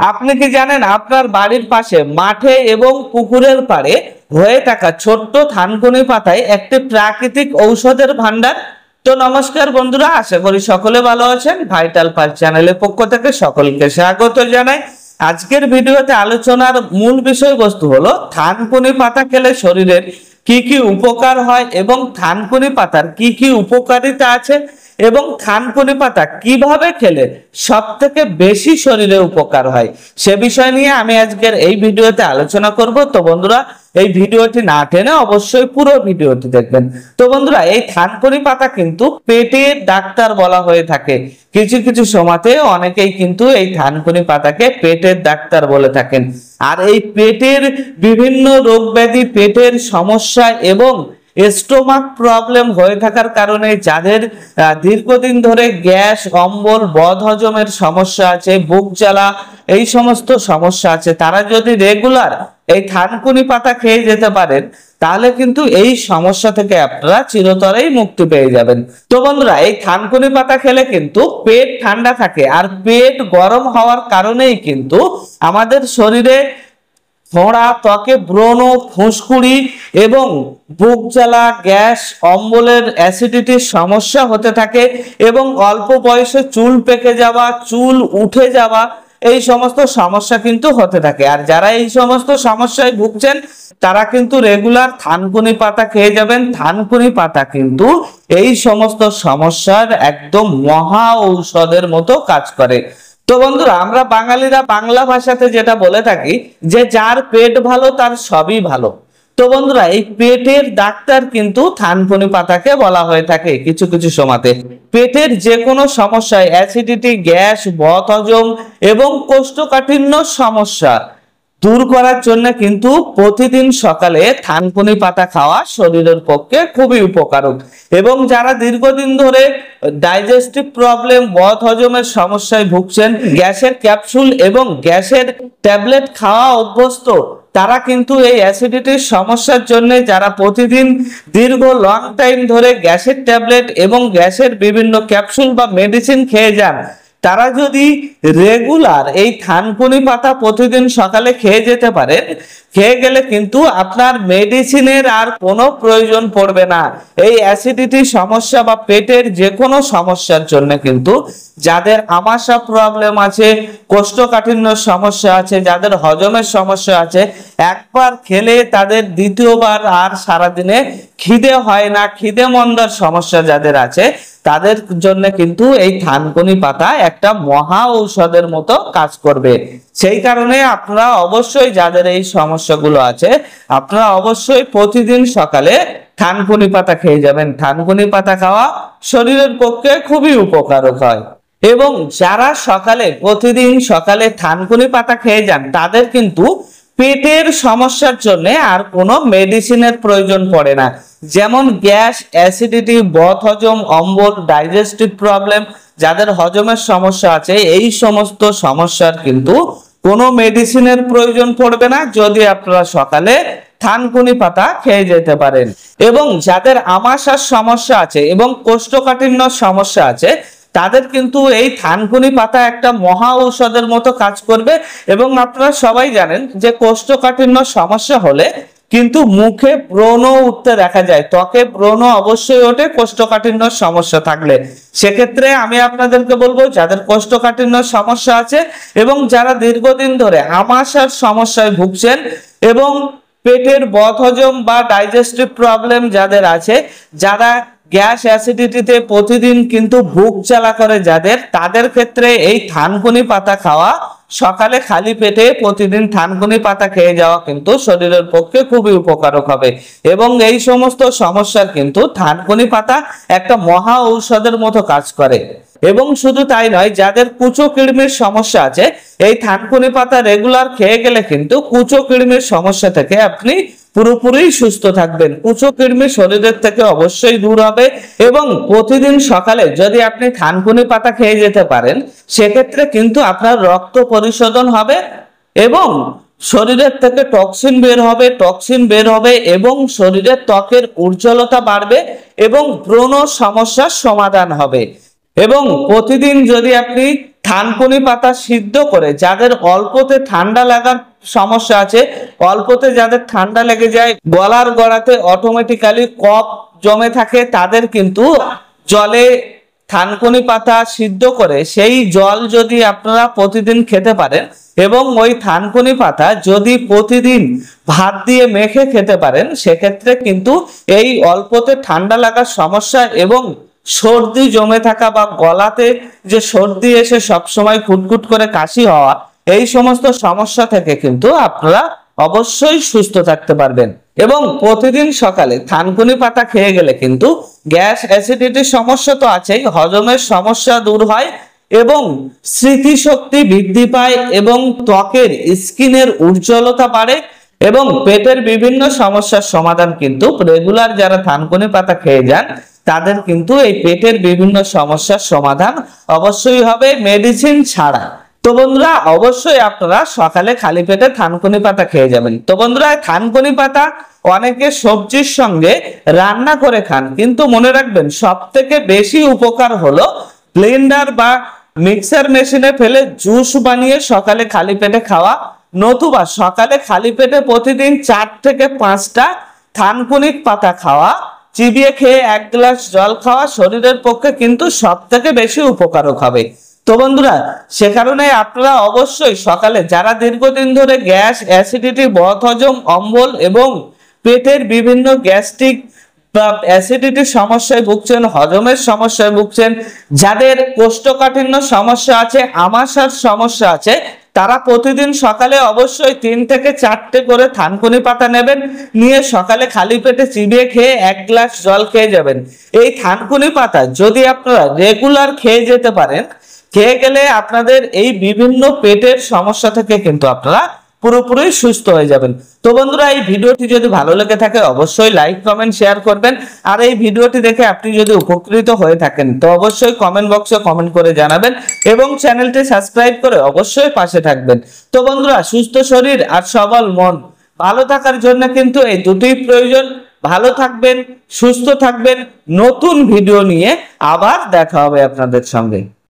আপনি কি জানেন আপনার বাড়ির পাশে মাঠে এবং পুকুরের পাড়ে হয়ে থাকা ছোট্ট থানকুনি পাতায় একটি প্রাকৃতিক ঔষধের ভান্ডার। তো নমস্কার বন্ধুরা, আশা করি সকলে ভালো আছেন। ভাইটাল পার্ক চ্যানেলের পক্ষ থেকে সকলকে স্বাগত জানাই। আজকের ভিডিওতে আলোচনার মূল বিষয়বস্তু হলো থানকুনি পাতা খেলে শরীরের কি কি উপকার হয় এবং থানকুনি পাতার কি কি উপকারিতা আছে এবং থানকুনি পাতা কিভাবে খেলে সব থেকে বেশি শরীরে উপকার হয়, সে বিষয় নিয়ে আমি আজকের এই ভিডিওতে আলোচনা করব। তো বন্ধুরা, এই ভিডিওটি না টেনে অবশ্যই পুরো ভিডিওটি দেখবেন। তো বন্ধুরা, এই থানকুনি পাতা কিন্তু পেটের ডাক্তার বলা হয়ে থাকে। কিছু কিছু সময়তে অনেকেই কিন্তু এই থানকুনি পাতাকে পেটের ডাক্তার বলে থাকেন। আর এই পেটের বিভিন্ন রোগ ব্যাধি, পেটের সমস্যা এবং স্টোমাক প্রবলেম হয়ে থাকার কারণে যাদের দীর্ঘদিন ধরে গ্যাস, অম্বল, বদহজমের সমস্যা আছে, বুক জ্বালা, এই সমস্ত সমস্যা আছে, তারা যদি রেগুলার এই থানকুনি পাতা খেয়ে যেতে পারেন তাহলে কিন্তু এই সমস্যা থেকে আপনারা চিরতরেই মুক্তি পেয়ে যাবেন। তো বন্ধুরা, এই থানকুনি পাতা খেলে কিন্তু পেট ঠান্ডা থাকে, আর পেট গরম হওয়ার কারণেই কিন্তু আমাদের শরীরে ফোঁড়া, ত্বকে ব্রণ, ফুসকুড়ি এবং বুক জ্বালা, গ্যাস, অম্বলের অ্যাসিডিটির সমস্যা হতে থাকে এবং অল্প বয়সে চুল পেকে যাওয়া, চুল উঠে যাওয়া, এই সমস্ত সমস্যা কিন্তু হতে থাকে। আর যারা এই সমস্ত সমস্যায় ভুগছেন তারা কিন্তু রেগুলার থানকুনি পাতা খেয়ে যাবেন। থানকুনি পাতা কিন্তু এই সমস্ত সমস্যার একদম মহা ঔষধের মতো কাজ করে। তো বন্ধুরা, আমরা বাঙালিরা বাংলা ভাষাতে যেটা বলে থাকি যে যার পেট ভালো তার সবই ভালো। তো বন্ধুরা, এই পেটের ডাক্তার কিন্তু থানকুনি পাতাকে বলা হয়ে থাকে। কিছু কিছু সময়তে পেটের যে কোনো সমস্যায়, অ্যাসিডিটি, গ্যাস, বদহজম এবং কোষ্ঠকাঠিন্য সমস্যা দূর করার জন্য কিন্তু প্রতিদিন সকালে থানকুনি পাতা খাওয়া শরীরের পক্ষে খুবই উপকারক। এবং যারা দীর্ঘদিন ধরে ডাইজেস্টিভ প্রবলেম, বদহজমের সমস্যায় ভুগছেন, গ্যাসের ক্যাপসুল এবং গ্যাসের ট্যাবলেট খাওয়া অভ্যস্ত, তারা কিন্তু এই অ্যাসিডিটির সমস্যার জন্য যারা প্রতিদিন দীর্ঘ লং টাইম ধরে গ্যাসের ট্যাবলেট এবং গ্যাসের বিভিন্ন ক্যাপসুল বা মেডিসিন খেয়ে যান, তারা যদি রেগুলার এই থানকুনি পাতা প্রতিদিন সকালে খেয়ে যেতে পারে, খেয়ে গেলে কিন্তু আপনার মেডিসিনের আর কোনো প্রয়োজন পড়বে না। এই অ্যাসিডিটি সমস্যা বা পেটের যে কোনো সমস্যার জন্য কিন্তু যাদের আমাশা প্রবলেম আছে, কোষ্ঠকাঠিন্য সমস্যা আছে, যাদের হজমের সমস্যা আছে, একবার খেলে তাদের দ্বিতীয়বার আর সারাদিনে খিদে হয় না, খিদে মন্দার সমস্যা যাদের আছে, তাদের জন্য কিন্তু এই থানকুনি পাতা একটা মহা ঔষধের মতো কাজ করবে। সেই কারণে আপনারা অবশ্যই, যাদের এই সমস্যাগুলো আছে, আপনারা অবশ্যই প্রতিদিন সকালে থানকুনি পাতা খেয়ে যাবেন। থানকুনি পাতা খাওয়া শরীরের পক্ষে খুবই উপকারক হয়। এবং যারা প্রতিদিন সকালে থানকুনি পাতা খেয়ে যান তাদের কিন্তু পেটের সমস্যার জন্য আর কোনো মেডিসিনের প্রয়োজন পড়ে না। যেমন গ্যাস, অ্যাসিডিটি, বদহজম, অম্বল, ডাইজেস্টিভ প্রবলেম, যাদের হজমের সমস্যা আছে, এই সমস্ত সমস্যার কিন্তু কোনো মেডিসিনের প্রয়োজন পড়বে না যদি আপনারা সকালে থানকুনি পাতা খেয়ে যেতে পারেন। এবং যাদের আমাশার সমস্যা আছে এবং কোষ্ঠকাঠিন্য সমস্যা আছে, তাদের কিন্তু এই থানকুনি পাতা একটা মহা ঔষধের মতো কাজ করবে। এবং আপনারা সবাই জানেন যে কোষ্ঠকাঠিন্য সমস্যা হলে কিন্তু মুখে ব্রণ উঠতে দেখা যায়, ত্বকে ব্রণ অবশ্যই ওঠে কোষ্ঠকাঠিন্য সমস্যা থাকলে। সেক্ষেত্রে আমি আপনাদেরকে বলবো, যাদের কোষ্ঠকাঠিন্য সমস্যা আছে এবং যারা দীর্ঘদিন ধরে আমাশার সমস্যায় ভুগছেন এবং পেটের বদহজম বা ডাইজেস্টিভ প্রবলেম যাদের আছে, যারা গ্যাস, অ্যাসিডিটিতে প্রতিদিন কিন্তু বুক জ্বালা করে যাদের, তাদের ক্ষেত্রে এই থানকুনি পাতা খাওয়া, সকালে খালি পেটে প্রতিদিন থানকুনি পাতা খেয়ে যাওয়া কিন্তু শরীরের পক্ষে খুবই উপকারক হবে। এবং এই সমস্ত সমস্যার কিন্তু থানকুনি পাতা একটা মহা ঔষধের মতো কাজ করে। এবং শুধু তাই নয়, যাদের কুচো কিড়মির সমস্যা আছে, এই থানকুনি পাতা রেগুলার খেয়ে গেলে কিন্তু কুচো কিড়মির সমস্যা থেকে আপনি পুরোপুরি সুস্থ থাকবেন। কুচো কিড়মি শরীরের থেকে অবশ্যই দূর হবে। এবং প্রতিদিন সকালে যদি আপনি থানকুনি পাতা খেয়ে যেতে পারেন, সেক্ষেত্রে কিন্তু আপনার রক্ত পরিশোধন হবে এবং শরীরের থেকে টক্সিন বের হবে এবং শরীরের ত্বকের উজ্জ্বলতা বাড়বে এবং ব্রণ সমস্যার সমাধান হবে। এবং প্রতিদিন যদি আপনি থানকুনি পাতা সিদ্ধ করে, যাদের অল্পতে ঠান্ডা লাগার সমস্যা আছে, অল্পতে যাদের ঠান্ডা লেগে যায়, গলার গোড়াতে অটোমেটিক্যালি কফ জমে থাকে, তাদের কিন্তু জলে থানকুনি পাতা সিদ্ধ করে সেই জল যদি আপনারা প্রতিদিন খেতে পারেন এবং ওই থানকুনি পাতা যদি প্রতিদিন ভাত দিয়ে মেখে খেতে পারেন, সেক্ষেত্রে কিন্তু এই অল্পতে ঠান্ডা লাগার সমস্যা এবং সর্দি জমে থাকা বা গলাতে যে সর্দি এসে সবসময় কুটকুট করে কাশি হওয়া, এই সমস্ত সমস্যা থেকে কিন্তু আপনারা অবশ্যই সুস্থ থাকতে পারবেন। এবং প্রতিদিন সকালে থানকুনি পাতা খেয়ে গেলে কিন্তু গ্যাস অ্যাসিডিটির সমস্যা তো আছেই, হজমের সমস্যা দূর হয় এবং স্মৃতিশক্তি বৃদ্ধি পায় এবং ত্বকের স্কিনের উজ্জ্বলতা বাড়ে এবং পেটের বিভিন্ন সমস্যার সমাধান কিন্তু রেগুলার যারা থানকুনি পাতা খেয়ে যান তাদের কিন্তু এই পেটের বিভিন্ন সমস্যার সমাধান অবশ্যই হবে, মেডিসিন ছাড়া। তো বন্ধুরা অবশ্যই আপনারা সকালে খালি পেটে থানকুনি পাতা খেয়ে যাবেন। তো বন্ধুরা থানকুনি পাতা অনেকে সবজির সঙ্গে রান্না করে খান, কিন্তু মনে রাখবেন সব থেকে বেশি উপকার হলো ব্লেন্ডার বা মিক্সার মেশিনে ফেলে জুস বানিয়ে সকালে খালি পেটে খাওয়া, নতুবা সকালে খালি পেটে প্রতিদিন 4 থেকে 5টা থানকুনি পাতা খাওয়া, চিবিয়ে খেয়ে 1 গ্লাস জল খাওয়া শরীরের পক্ষে কিন্তু সব থেকে বেশি উপকারক হবে। তো বন্ধুরা সে কারণে আপনারা অবশ্যই সকালে যারা দীর্ঘদিন ধরে গ্যাস, অ্যাসিডিটি, বদহজম, অম্বল এবং পেটের বিভিন্ন গ্যাস্ট্রিক বা অ্যাসিডিটির সমস্যায় ভুগছেন, হজমের সমস্যায় ভুগছেন, যাদের কোষ্ঠকাঠিন্য সমস্যা আছে, আমাশার সমস্যা আছে, তারা প্রতিদিন সকালে অবশ্যই 3 থেকে 4টে করে থানকুনি পাতা নেবেন, নিয়ে সকালে খালি পেটে চিবিয়ে খেয়ে 1 গ্লাস জল খেয়ে যাবেন। এই থানকুনি পাতা যদি আপনারা রেগুলার খেয়ে যেতে পারেন, খেয়ে গেলে আপনাদের এই বিভিন্ন পেটের সমস্যা থেকে কিন্তু আপনারা পুরোপুরি সুস্থ হয়ে যাবেন। তো বন্ধুরা এই ভিডিওটি যদি ভালো লেগে থাকে অবশ্যই লাইক, কমেন্ট, শেয়ার করবেন। আর এই ভিডিওটি দেখে আপনি যদি উপকৃত হয়ে থাকেন তো অবশ্যই কমেন্ট বক্সে কমেন্ট করে জানাবেন এবং চ্যানেলটি সাবস্ক্রাইব করে অবশ্যই পাশে থাকবেন। তো বন্ধুরা সুস্থ শরীর আর সবল মন ভালো থাকার জন্য কিন্তু এই দুটোই প্রয়োজন। ভালো থাকবেন, সুস্থ থাকবেন। নতুন ভিডিও নিয়ে আবার দেখা হবে আপনাদের সঙ্গে।